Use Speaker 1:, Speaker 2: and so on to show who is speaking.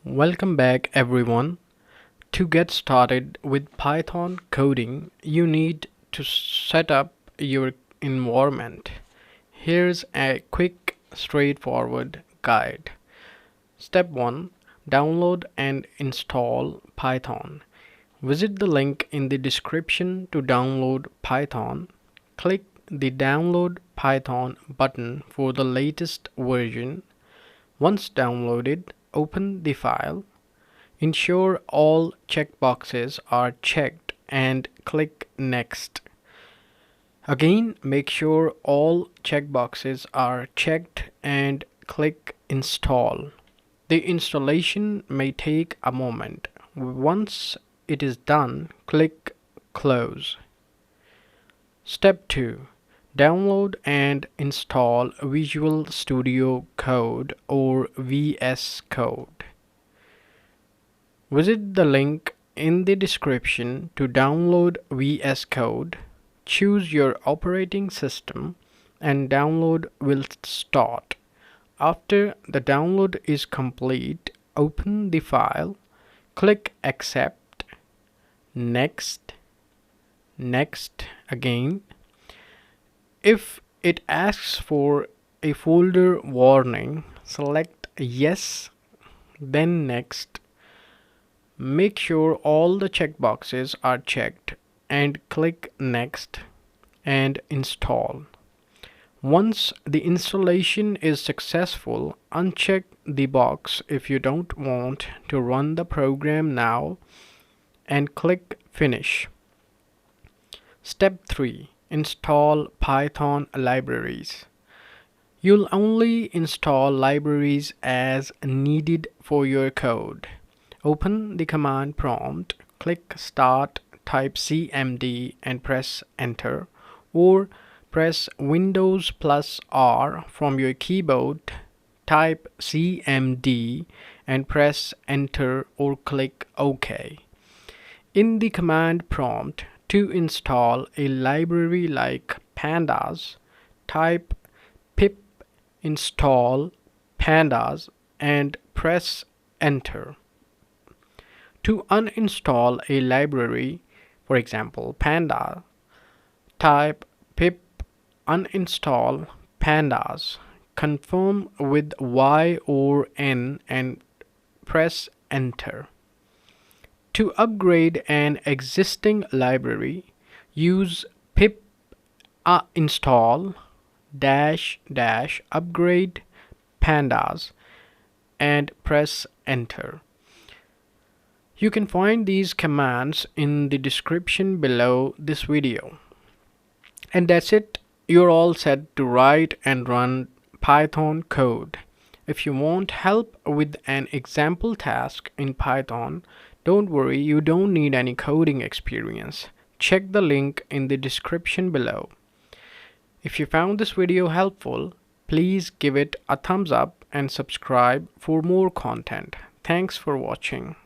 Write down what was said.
Speaker 1: Welcome back everyone. To get started with Python coding, you need to set up your environment. Here's a quick, straightforward guide. Step 1. Download and install Python. Visit the link in the description to download Python. Click the Download Python button for the latest version. Once downloaded, open the file. Ensure all checkboxes are checked and click Next. Again, make sure all checkboxes are checked and click Install. The installation may take a moment. Once it is done, click Close. Step 2. Download and install Visual Studio Code or vscode. Visit the link in the description to download vscode. Choose your operating system and download will start. After the download is complete, open the file, click Accept, Next, Next again. If it asks for a folder warning, select Yes, then Next. Make sure all the checkboxes are checked and click Next and Install. Once the installation is successful, uncheck the box if you don't want to run the program now and click Finish. Step 3. Install Python libraries. You'll only install libraries as needed for your code. Open the command prompt, click Start, type cmd and press Enter, or press Windows plus R from your keyboard, type cmd and press Enter or click OK. In the command prompt, to install a library like pandas, type pip install pandas and press Enter. To uninstall a library, for example panda, type pip uninstall pandas, confirm with Y or N and press Enter. To upgrade an existing library, use pip install -- upgrade pandas and press Enter. You can find these commands in the description below this video. And that's it. You're all set to write and run Python code. If you want help with an example task in Python, don't worry, you don't need any coding experience. Check the link in the description below. If you found this video helpful, please give it a thumbs up and subscribe for more content. Thanks for watching.